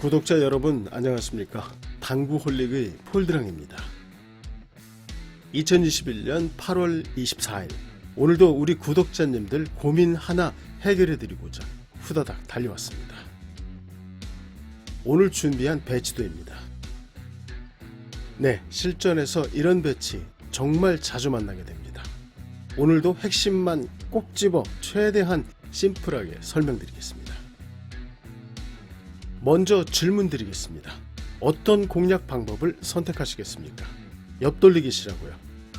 구독자 여러분 안녕하십니까. 당구홀릭의 폴드랑입니다. 2021년 8월 24일 오늘도 우리 구독자님들 고민 하나 해결해드리고자 후다닥 달려왔습니다. 오늘 준비한 배치도입니다. 네, 실전에서 이런 배치 정말 자주 만나게 됩니다. 오늘도 핵심만 꼭 집어 최대한 심플하게 설명드리겠습니다. 먼저 질문 드리겠습니다. 어떤 공략 방법을 선택하시겠습니까? 옆돌리기시라고요?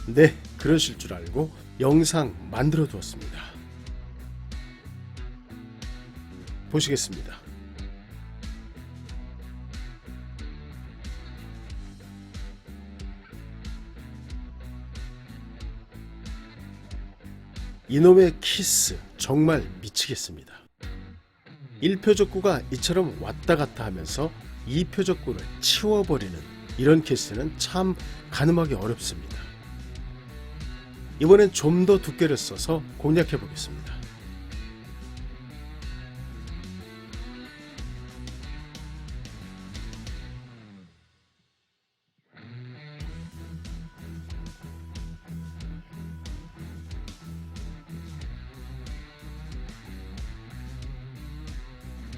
네, 그러실 줄 알고 영상 만들어 두었습니다. 보시겠습니다. 이놈의 키스 정말 미치겠습니다. 1표적구가 이처럼 왔다 갔다 하면서 2표적구를 치워버리는 이런 키스는 참 가늠하기 어렵습니다. 이번엔 좀 더 두께를 써서 공략해 보겠습니다.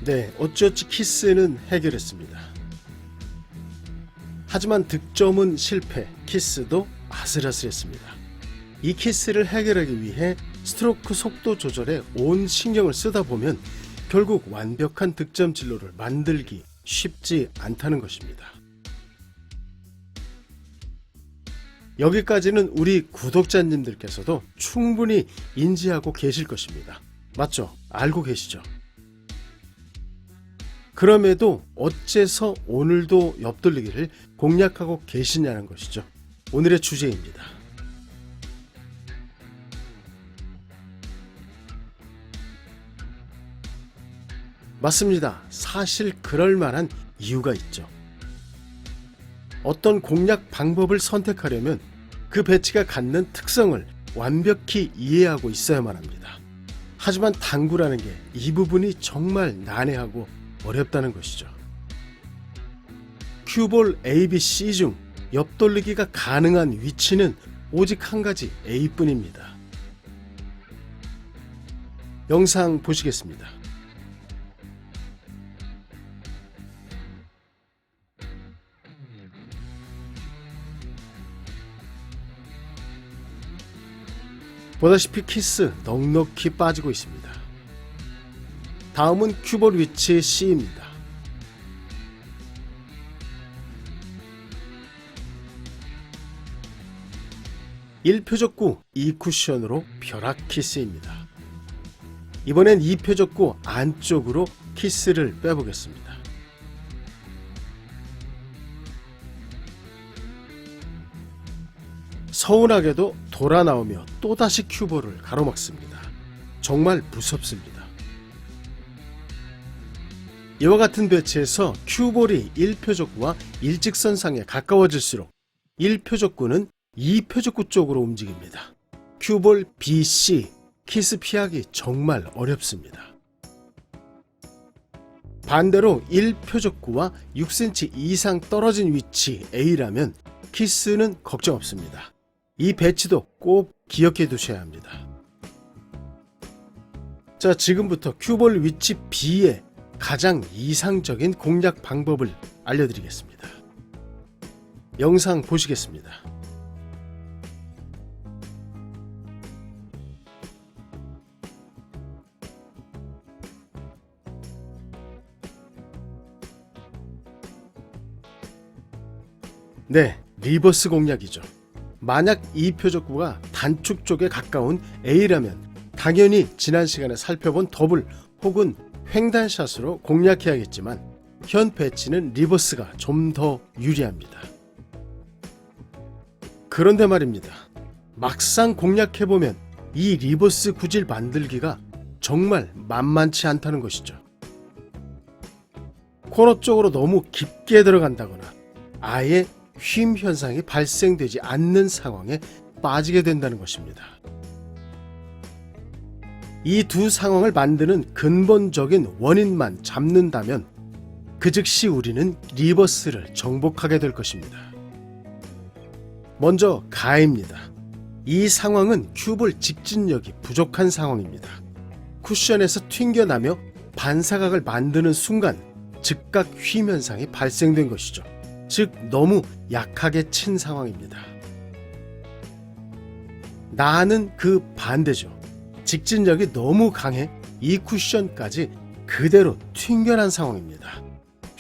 네, 어찌어찌 키스는 해결했습니다. 하지만 득점은 실패, 키스도 아슬아슬했습니다. 이 키스를 해결하기 위해 스트로크 속도 조절에 온 신경을 쓰다 보면 결국 완벽한 득점 진로를 만들기 쉽지 않다는 것입니다. 여기까지는 우리 구독자님들께서도 충분히 인지하고 계실 것입니다. 맞죠? 알고 계시죠? 그럼에도 어째서 오늘도 옆돌리기를 공략하고 계시냐는 것이죠. 오늘의 주제입니다. 맞습니다. 사실 그럴 만한 이유가 있죠. 어떤 공략 방법을 선택하려면 그 배치가 갖는 특성을 완벽히 이해하고 있어야만 합니다. 하지만 당구라는 게 이 부분이 정말 난해하고 어렵다는 것이죠. 큐볼 A, B, C 중 옆돌리기가 가능한 위치는 오직 한 가지 A뿐입니다. 영상 보시겠습니다. 보다시피 키스 넉넉히 빠지고 있습니다. 다음은 큐볼 위치 C입니다. (1표적구) 2쿠션으로 벼락 키스입니다. 이번엔 2표적구 안쪽으로 키스를 빼보겠습니다. 서운하게도 돌아 나오며 또다시 큐볼을 가로막습니다. 정말 무섭습니다. 이와 같은 배치에서 큐볼이 1표적구와 일직선상에 가까워질수록 1표적구는 2표적구 쪽으로 움직입니다. 큐볼 B, C 키스 피하기 정말 어렵습니다. 반대로 1표적구와 6cm 이상 떨어진 위치 A라면 키스는 걱정 없습니다. 이 배치도 꼭 기억해 두셔야 합니다. 자, 지금부터 큐볼 위치 B에 가장 이상적인 공략 방법을 알려드리겠습니다. 영상 보시겠습니다. 네, 리버스 공략이죠. 만약 이 표적구가 단축 쪽에 가까운 A라면 당연히 지난 시간에 살펴본 더블 혹은 횡단샷으로 공략해야겠지만 현 배치는 리버스가 좀 더 유리합니다. 그런데 말입니다. 막상 공략해보면 이 리버스 구질 만들기가 정말 만만치 않다는 것이죠. 코너 쪽으로 너무 깊게 들어간다거나 아예 휨 현상이 발생되지 않는 상황에 빠지게 된다는 것입니다. 이 두 상황을 만드는 근본적인 원인만 잡는다면 그 즉시 우리는 리버스를 정복하게 될 것입니다. 먼저 가해입니다. 이 상황은 큐볼 직진력이 부족한 상황입니다. 쿠션에서 튕겨나며 반사각을 만드는 순간 즉각 휨 현상이 발생된 것이죠. 즉 너무 약하게 친 상황입니다. 나는 그 반대죠. 직진력이 너무 강해 이 쿠션까지 그대로 튕겨난 상황입니다.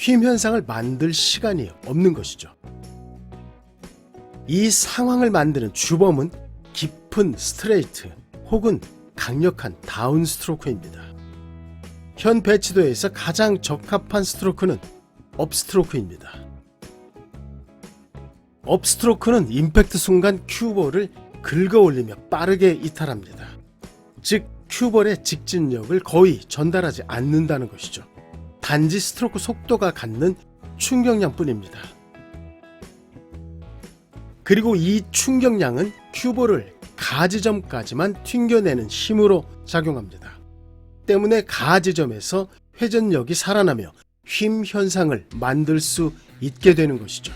휨 현상을 만들 시간이 없는 것이죠. 이 상황을 만드는 주범은 깊은 스트레이트 혹은 강력한 다운 스트로크입니다. 현 배치도에서 가장 적합한 스트로크는 업스트로크입니다. 업스트로크는 임팩트 순간 큐볼을 긁어올리며 빠르게 이탈합니다. 즉 큐볼의 직진력을 거의 전달하지 않는다는 것이죠. 단지 스트로크 속도가 갖는 충격량뿐입니다. 그리고 이 충격량은 큐볼을 가지점까지만 튕겨내는 힘으로 작용합니다. 때문에 가지점에서 회전력이 살아나며 휨 현상을 만들 수 있게 되는 것이죠.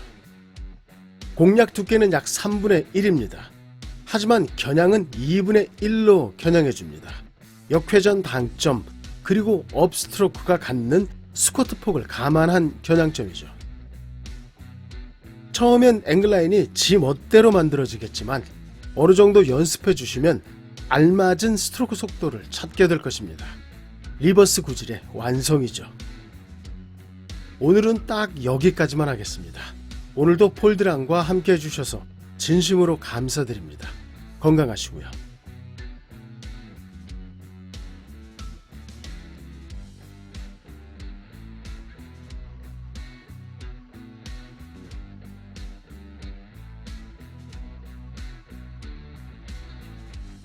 공략 두께는 약 3분의 1입니다. 하지만 겨냥은 2분의 1로 겨냥해줍니다. 역회전 방점 그리고 업스트로크가 갖는 스쿼트 폭을 감안한 겨냥점이죠. 처음엔 앵글라인이 지 멋대로 만들어지겠지만 어느 정도 연습해 주시면 알맞은 스트로크 속도를 찾게 될 것입니다. 리버스 구질의 완성이죠. 오늘은 딱 여기까지만 하겠습니다. 오늘도 폴드랑과 함께 해주셔서 진심으로 감사드립니다. 건강하시고요.